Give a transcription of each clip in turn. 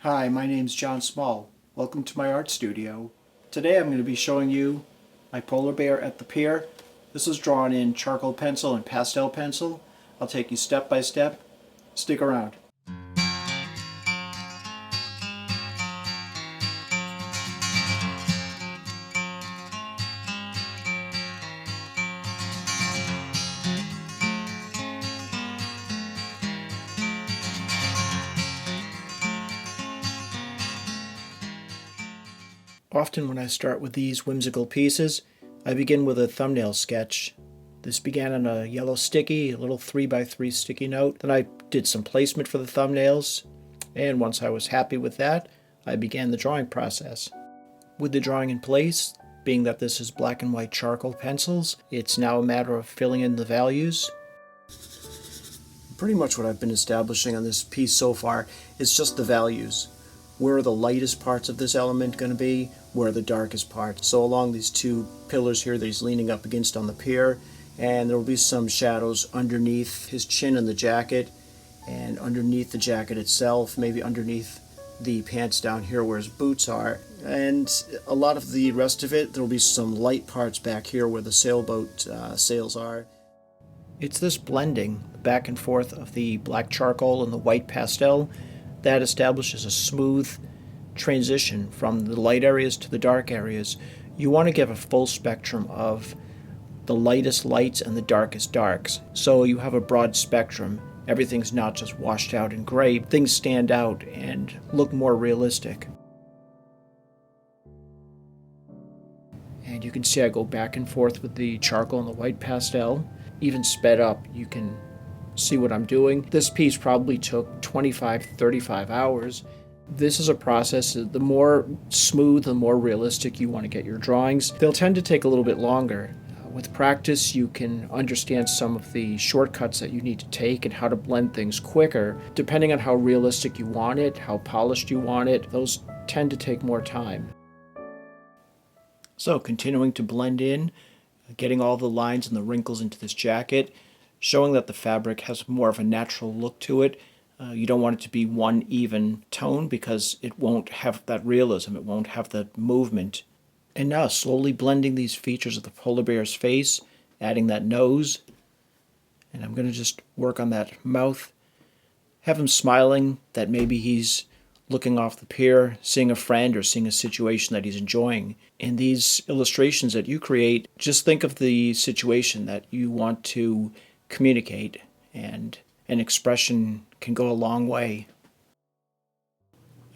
Hi, my name's John Small. Welcome to my art studio. Today I'm going to be showing you my polar bear at the pier. This is drawn in charcoal pencil and pastel pencil. I'll take you step by step. Stick around. Often when I start with these whimsical pieces, I begin with a thumbnail sketch. This began on a yellow sticky, a little 3x3 sticky note. Then I did some placement for the thumbnails, and once I was happy with that, I began the drawing process. With the drawing in place, being that this is black and white charcoal pencils, it's now a matter of filling in the values. Pretty much what I've been establishing on this piece so far is just the values. Where are the lightest parts of this element going to be? Where are the darkest parts? So along these two pillars here that he's leaning up against on the pier, and there will be some shadows underneath his chin in the jacket, and underneath the jacket itself, maybe underneath the pants down here where his boots are. And a lot of the rest of it, there will be some light parts back here where the sailboat sails are. It's this blending back and forth of the black charcoal and the white pastel that establishes a smooth transition from the light areas to the dark areas. You want to give a full spectrum of the lightest lights and the darkest darks, so you have a broad spectrum. Everything's not just washed out in gray. Things stand out and look more realistic. And you can see I go back and forth with the charcoal and the white pastel. Even sped up, you can see what I'm doing. This piece probably took 25 to 35 hours. This is a process. The more smooth, the more realistic you want to get your drawings. They'll tend to take a little bit longer. With practice, you can understand some of the shortcuts that you need to take and how to blend things quicker. Depending on how realistic you want it, how polished you want it, those tend to take more time. So continuing to blend in, getting all the lines and the wrinkles into this jacket, showing that the fabric has more of a natural look to it. You don't want it to be one even tone because it won't have that realism, it won't have that movement. And now slowly blending these features of the polar bear's face, adding that nose, and I'm going to just work on that mouth, have him smiling, that maybe he's looking off the pier, seeing a friend or seeing a situation that he's enjoying. In these illustrations that you create, just think of the situation that you want to communicate, and an expression can go a long way.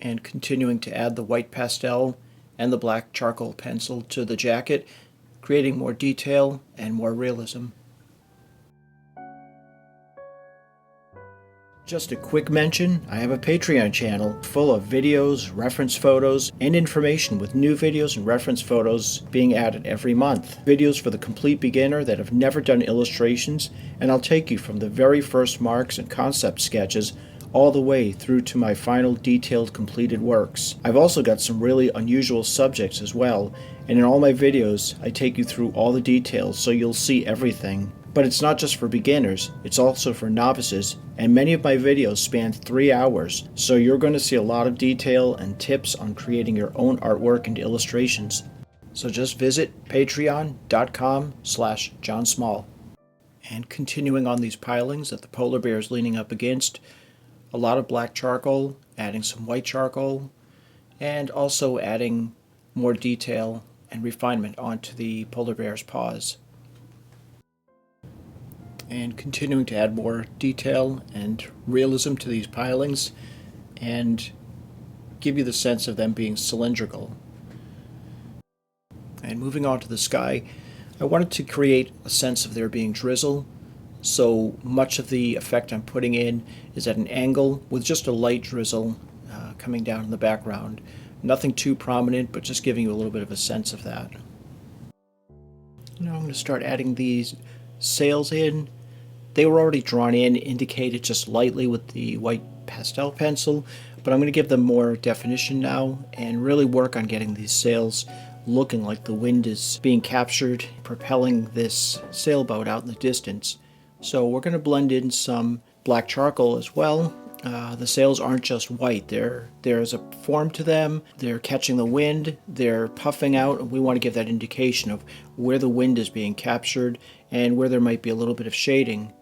And continuing to add the white pastel and the black charcoal pencil to the jacket, creating more detail and more realism. Just a quick mention, I have a Patreon channel full of videos, reference photos, and information with new videos and reference photos being added every month. Videos for the complete beginner that have never done illustrations, and I'll take you from the very first marks and concept sketches all the way through to my final detailed completed works. I've also got some really unusual subjects as well, and in all my videos I take you through all the details so you'll see everything. But it's not just for beginners, it's also for novices, and many of my videos span 3 hours, so you're going to see a lot of detail and tips on creating your own artwork and illustrations. So just visit patreon.com/johnsmall. And continuing on these pilings that the polar bear is leaning up against, a lot of black charcoal, adding some white charcoal, and also adding more detail and refinement onto the polar bear's paws. And continuing to add more detail and realism to these pilings and give you the sense of them being cylindrical. And moving on to the sky, I wanted to create a sense of there being drizzle, so much of the effect I'm putting in is at an angle with just a light drizzle coming down in the background. Nothing too prominent, but just giving you a little bit of a sense of that. Now I'm going to start adding these sails in. They were already drawn in, indicated just lightly with the white pastel pencil, but I'm going to give them more definition now and really work on getting these sails looking like the wind is being captured, propelling this sailboat out in the distance. So we're going to blend in some black charcoal as well, The sails aren't just white. There's a form to them. They're catching the wind. They're puffing out. And we want to give that indication of where the wind is being captured and where there might be a little bit of shading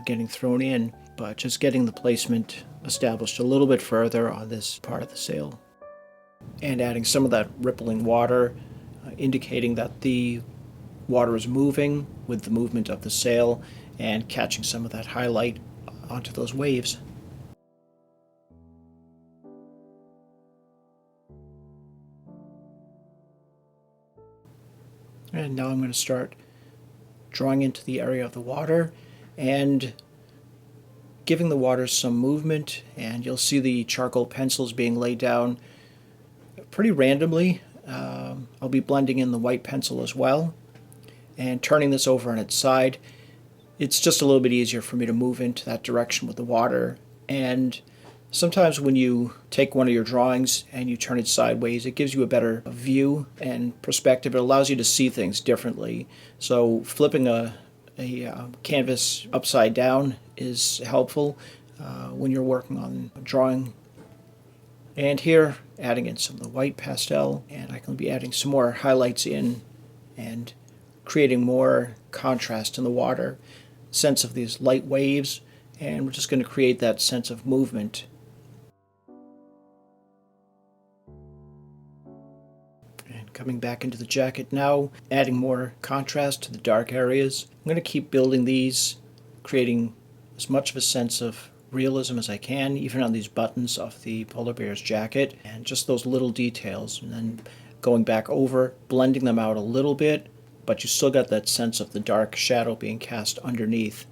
getting thrown in. But just getting the placement established a little bit further on this part of the sail. And adding some of that rippling water, indicating that the water is moving with the movement of the sail and catching some of that highlight onto those waves. And now I'm going to start drawing into the area of the water and giving the water some movement, and you'll see the charcoal pencils being laid down pretty randomly. I'll be blending in the white pencil as well and turning this over on its side. It's just a little bit easier for me to move into that direction with the water. And sometimes when you take one of your drawings and you turn it sideways, it gives you a better view and perspective. It allows you to see things differently. So flipping a canvas upside down is helpful when you're working on a drawing. And here, adding in some of the white pastel, and I can be adding some more highlights in and creating more contrast in the water, sense of these light waves, and we're just going to create that sense of movement. And coming back into the jacket now, adding more contrast to the dark areas. I'm going to keep building these, creating as much of a sense of realism as I can, even on these buttons of the polar bear's jacket, and just those little details, and then going back over, blending them out a little bit, but you still got that sense of the dark shadow being cast underneath.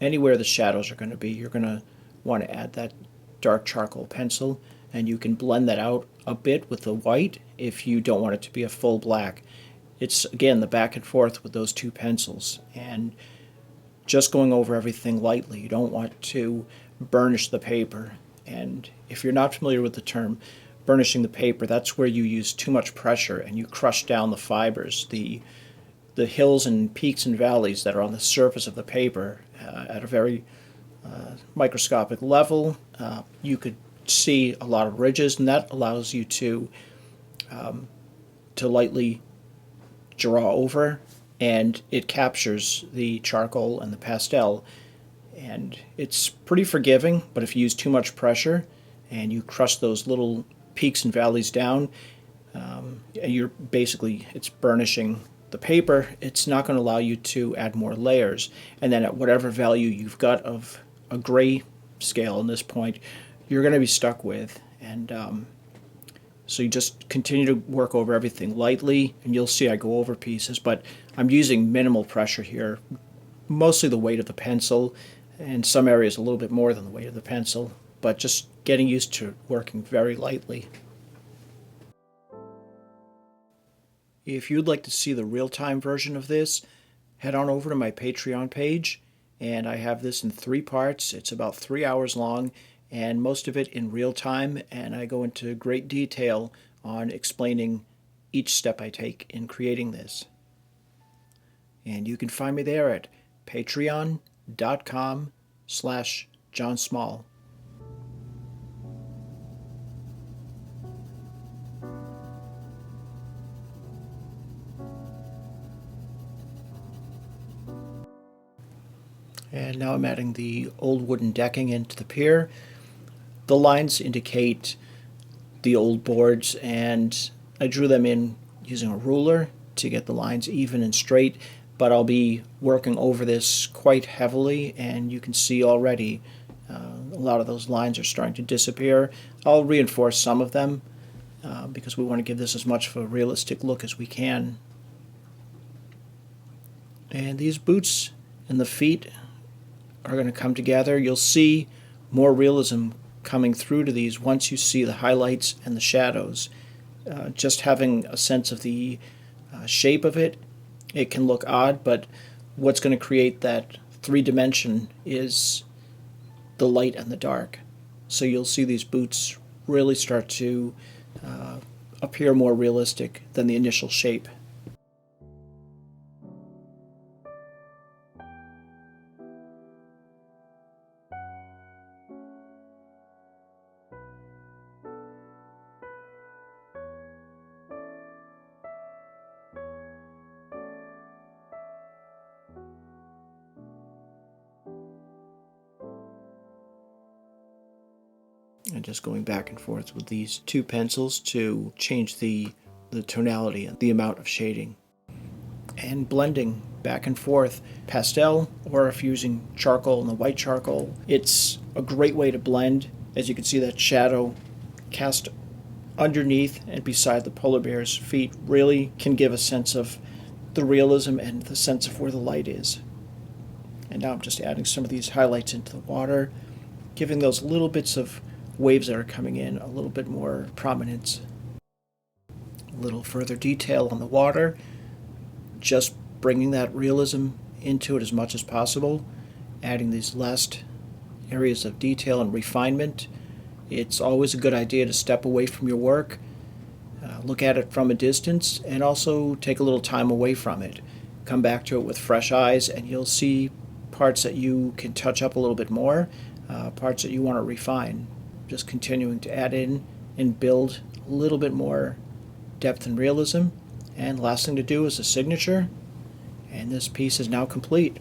Anywhere the shadows are going to be, you're going to want to add that dark charcoal pencil, and you can blend that out a bit with the white if you don't want it to be a full black. It's, again, the back and forth with those two pencils, and just going over everything lightly. You don't want to burnish the paper. And if you're not familiar with the term burnishing the paper, that's where you use too much pressure and you crush down the fibers, the hills and peaks and valleys that are on the surface of the paper at a very microscopic level. You could see a lot of ridges, and that allows you to lightly draw over, and it captures the charcoal and the pastel. And it's pretty forgiving, but if you use too much pressure and you crush those little peaks and valleys down, you're basically, it's burnishing the paper. It's not going to allow you to add more layers. And then at whatever value you've got of a gray scale in this point, you're going to be stuck with. And so you just continue to work over everything lightly, and you'll see I go over pieces, but I'm using minimal pressure here, mostly the weight of the pencil, and some areas a little bit more than the weight of the pencil, but just getting used to working very lightly. If you'd like to see the real-time version of this, head on over to my Patreon page, and I have this in 3 parts. It's about 3 hours long, and most of it in real time, and I go into great detail on explaining each step I take in creating this. And you can find me there at patreon.com/John Small. And now I'm adding the old wooden decking into the pier. The lines indicate the old boards, and I drew them in using a ruler to get the lines even and straight, but I'll be working over this quite heavily, and you can see already a lot of those lines are starting to disappear. I'll reinforce some of them because we want to give this as much of a realistic look as we can. And these boots and the feet are going to come together. You'll see more realism coming through to these once you see the highlights and the shadows. Just having a sense of the shape of it, it can look odd, but what's going to create that 3-dimension is the light and the dark. So you'll see these boots really start to appear more realistic than the initial shape. And just going back and forth with these two pencils to change the tonality and the amount of shading. And blending back and forth, pastel, or if using charcoal and the white charcoal, it's a great way to blend. As you can see, that shadow cast underneath and beside the polar bear's feet really can give a sense of the realism and the sense of where the light is. And now I'm just adding some of these highlights into the water, giving those little bits of waves that are coming in a little bit more prominence. A little further detail on the water, just bringing that realism into it as much as possible, adding these last areas of detail and refinement. It's always a good idea to step away from your work, look at it from a distance, and also take a little time away from it. Come back to it with fresh eyes, and you'll see parts that you can touch up a little bit more, parts that you want to refine. Just continuing to add in and build a little bit more depth and realism. And last thing to do is a signature, and this piece is now complete.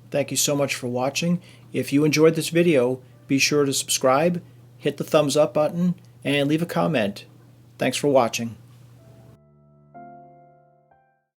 Thank you so much for watching. If you enjoyed this video, be sure to subscribe, hit the thumbs up button, and leave a comment. Thanks for watching.